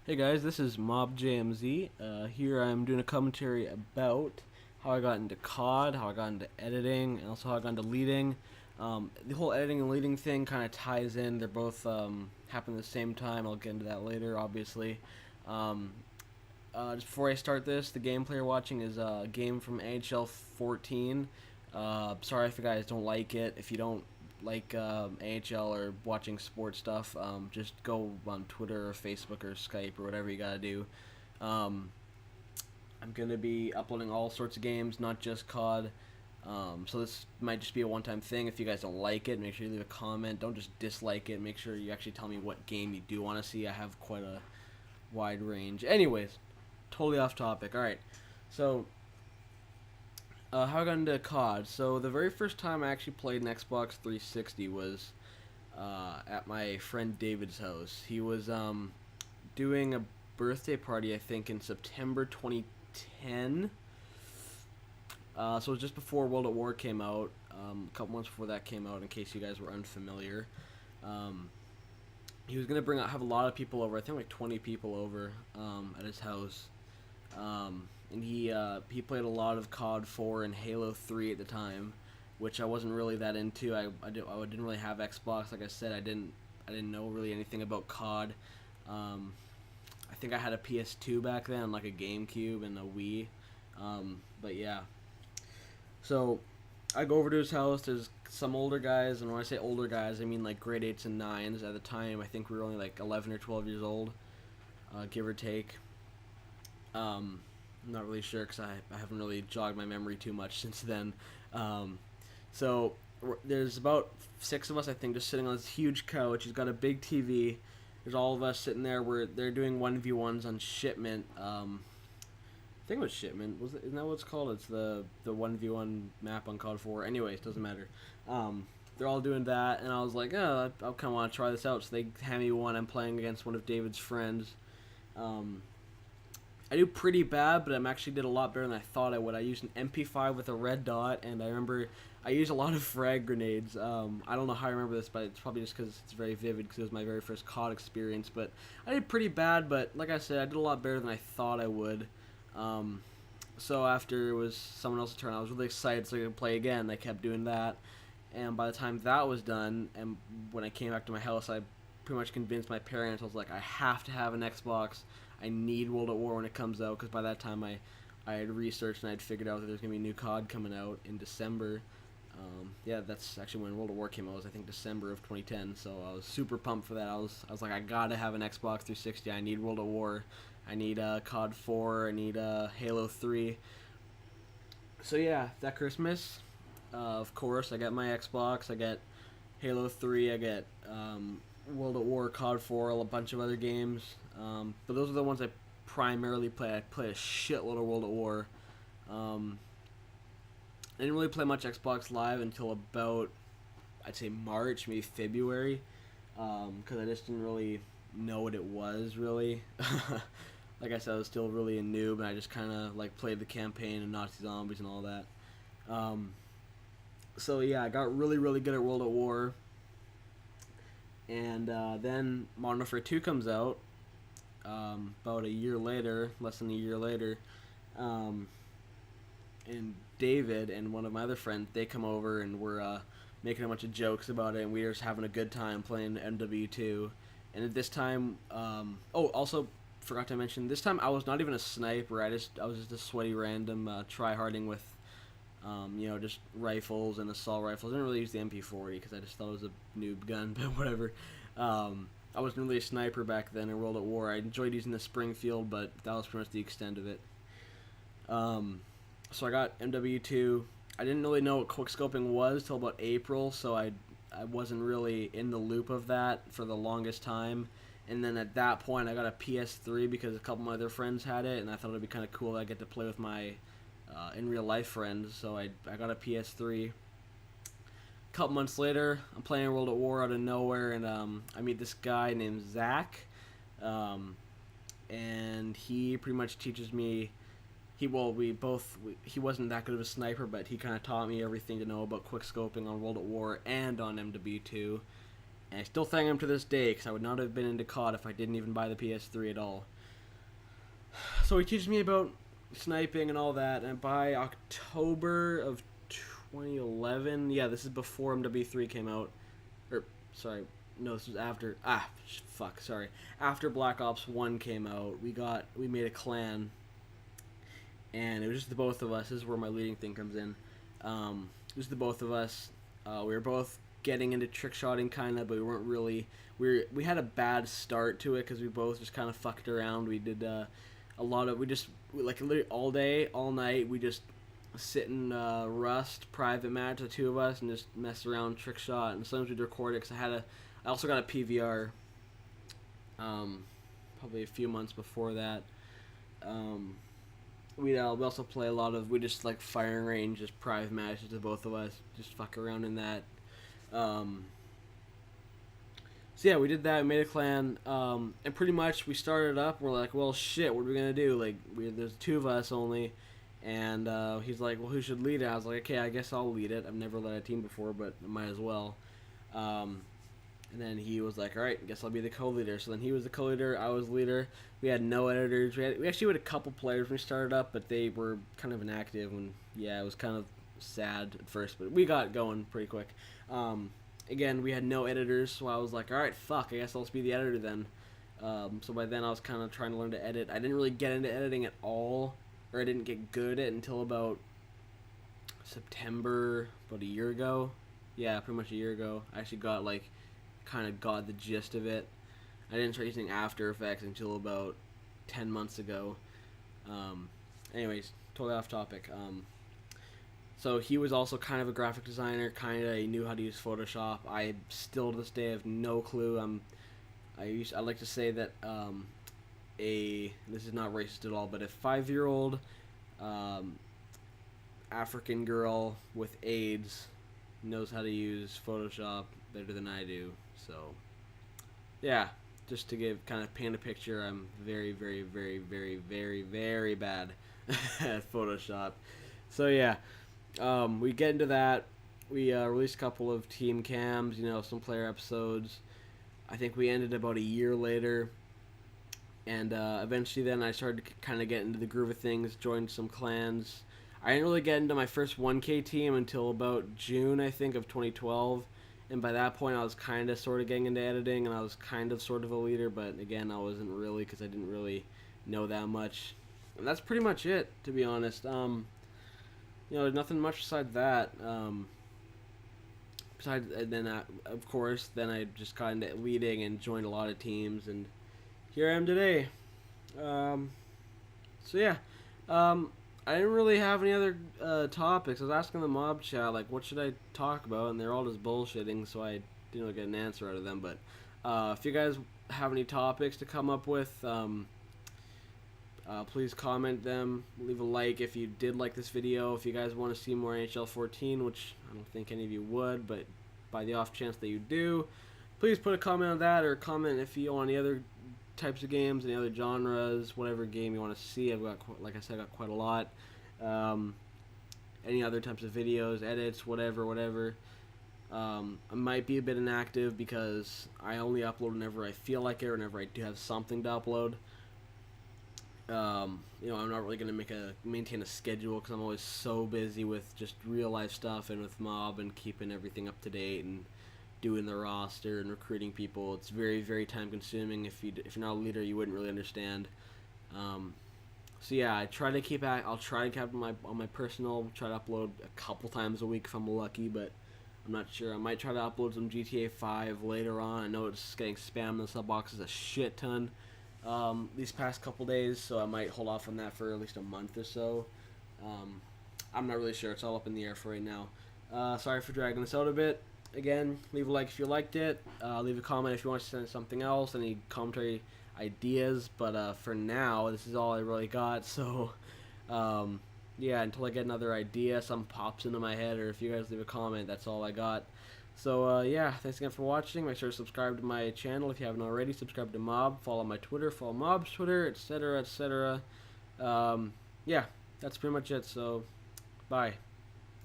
Hey guys, this is Mob JMZ. Here I'm doing a commentary about how I got into CoD, how I got into editing, and also how I got into leading. The whole editing and leading thing kind of ties in. They're both happen at the same time. I'll get into that later, obviously. Um, just before I start this, the gameplay you're watching is a game from NHL 14. Sorry if you guys don't like it. If you don't like AHL or watching sports stuff, just go on Twitter or Facebook or Skype or whatever you gotta do. Um, I'm gonna be uploading all sorts of games, not just COD. So this might just be a one-time thing. If you guys don't like it, make sure you leave a comment. Don't just dislike it. Make sure you actually tell me what game you do want to see. I have quite a wide range. Anyways, totally off topic. All right, so how I got into COD. So the very first time I actually played an Xbox 360 was at my friend David's house. He was doing a birthday party, I think, in September 2010. So it was just before World at War came out. A couple months before that came out, in case you guys were unfamiliar. Um, he was gonna have a lot of people over. I think like 20 people over at his house. And he played a lot of COD 4 and Halo 3 at the time, which I wasn't really that into. I didn't really have Xbox. Like I said, I didn't know really anything about COD. I think I had a PS2 back then, like a GameCube and a Wii. But yeah, so I go over to his house. There's some older guys, and when I say older guys, I mean like grade 8s and 9s. At the time, I think we were only like 11 or 12 years old, give or take. I'm not really sure because I haven't really jogged my memory too much since then. Um, so there's about 6 of us, I think, just sitting on this huge couch. He's got a big TV. There's all of us sitting there. They're doing 1v1s on Shipment. I think it was Shipment. Isn't that what it's called? It's the 1v1 map on COD 4. Anyways, doesn't matter. They're all doing that, and I was like, oh, I kind of want to try this out. So they hand me one. I'm playing against one of David's friends. I do pretty bad, but I actually did a lot better than I thought I would. I used an MP5 with a red dot, and I remember I used a lot of frag grenades. I don't know how I remember this, but it's probably just because it's very vivid because it was my very first COD experience. But I did pretty bad, but like I said, I did a lot better than I thought I would. So after it was someone else's turn, I was really excited so I could play again. I kept doing that, and by the time that was done, and when I came back to my house, I pretty much convinced my parents. I was like, I have to have an Xbox. I need World at War when it comes out, because by that time I had researched and I had figured out that there's going to be a new COD coming out in December. Yeah, that's actually when World at War came out. It was, I think, December of 2010, so I was super pumped for that. I was like, I gotta have an Xbox 360. I need World at War. I need COD 4. I need Halo 3. So yeah, that Christmas, of course, I got my Xbox. I got Halo 3. I got World at War, COD 4, a bunch of other games. But those are the ones I primarily play. I play a shitload of World at War. I didn't really play much Xbox Live until about, I'd say, March, maybe February, because I just didn't really know what it was, really. Like I said, I was still really a noob, and I just kind of like played the campaign and Nazi zombies and all that. So yeah, I got really, really good at World at War. And then Modern Warfare 2 comes out about a year later, less than a year later. And David and one of my other friends, they come over and we're making a bunch of jokes about it, and we were just having a good time playing MW2. And at this time, also forgot to mention, this time I was not even a sniper. I was just a sweaty random tryharding with just rifles and assault rifles. I didn't really use the MP40 because I just thought it was a noob gun, but whatever. I wasn't really a sniper back then in World at War. I enjoyed using the Springfield, but that was pretty much the extent of it. So I got MW2. I didn't really know what quickscoping was till about April, so I wasn't really in the loop of that for the longest time. And then at that point, I got a PS3 because a couple of my other friends had it, and I thought it'd be kind of cool that I get to play with my in real life friends. So I got a PS3. A couple months later, I'm playing World at War out of nowhere, and I meet this guy named Zach, and he pretty much teaches me. He wasn't that good of a sniper, but he kind of taught me everything to know about quickscoping on World at War and on MW2. And I still thank him to this day, because I would not have been into COD if I didn't even buy the PS3 at all. So he teaches me about sniping and all that, and by October of 2011, yeah, this is before MW3 came out, or sorry, no, this was after. Sorry, after Black Ops 1 came out, we made a clan, and it was just the both of us. This is where my leading thing comes in. It was the both of us. We were both getting into trick shotting kind of, but we weren't really. We had a bad start to it because we both just kind of fucked around. We did a lot of like literally all day, all night. We just sit in Rust private match, the two of us, and just mess around, trick shot. And sometimes we'd record it because I also got a PVR. Probably a few months before that. We also play a lot of, we just like firing range, just private matches, the both of us, just fuck around in that. So yeah, we did that, we made a clan, and pretty much we started up, we're like, well shit, what are we gonna do? Like, there's two of us only, and he's like, well, who should lead it? I was like, okay, I guess I'll lead it. I've never led a team before, but I might as well. And then he was like, all right, I guess I'll be the co-leader. So then he was the co-leader, I was leader. We had no editors. We actually had a couple players when we started up, but they were kind of inactive. And yeah, it was kind of sad at first, but we got going pretty quick. Again, we had no editors, so I was like, all right, fuck, I guess I'll just be the editor then. So by then I was kind of trying to learn to edit. I didn't really get into editing at all, or I didn't get good at it until about September, about a year ago. Yeah, pretty much a year ago. I actually kind of got the gist of it. I didn't start using After Effects until about 10 months ago. Anyways, totally off topic. So he was also kind of a graphic designer, he knew how to use Photoshop. I still to this day have no clue. I like to say that this is not racist at all, but a 5-year-old African girl with AIDS knows how to use Photoshop better than I do. So yeah, just to paint a picture, I'm very, very, very, very, very, very bad at Photoshop. So yeah, we get into that. We released a couple of team cams, some player episodes. I think we ended about a year later, and eventually then I started to kind of get into the groove of things, joined some clans. I didn't really get into my first 1K team until about June, I think, of 2012. And by that point, I was kind of sort of getting into editing, and I was kind of sort of a leader, but again, I wasn't really, because I didn't really know that much. And that's pretty much it, to be honest. There's nothing much besides that. Of course, then I just got into leading and joined a lot of teams, and here I am today. So yeah, I didn't really have any other topics. I was asking the mob chat, like, what should I talk about, and they're all just bullshitting, so I didn't really get an answer out of them. But if you guys have any topics to come up with, please comment them. Leave a like if you did like this video. If you guys want to see more NHL 14, which I don't think any of you would, but by the off chance that you do, please put a comment on that, or comment if you want any other types of games, any other genres, whatever game you want to see. I've got, like I said, I've got quite a lot. Any other types of videos, edits, whatever. I might be a bit inactive because I only upload whenever I feel like it, or whenever I do have something to upload. I'm not really going to maintain a schedule because I'm always so busy with just real life stuff and with mob and keeping everything up to date and doing the roster and recruiting people. It's very, very time consuming. If you're not a leader, you wouldn't really understand. So yeah, I'll try to keep on my personal, try to upload a couple times a week if I'm lucky, but I'm not sure. I might try to upload some GTA 5 later on. I know it's getting spammed in the sub boxes a shit ton these past couple days, so I might hold off on that for at least a month or so. I'm not really sure. It's all up in the air for right now. Sorry for dragging this out a bit. Again, leave a like if you liked it. Leave a comment if you want to send something else, any commentary ideas. But for now, this is all I really got. So, yeah, until I get another idea, something pops into my head, or if you guys leave a comment, that's all I got. So, yeah, thanks again for watching. Make sure to subscribe to my channel if you haven't already. Subscribe to Mob. Follow my Twitter. Follow Mob's Twitter, etc., etc. Yeah, that's pretty much it. So, bye.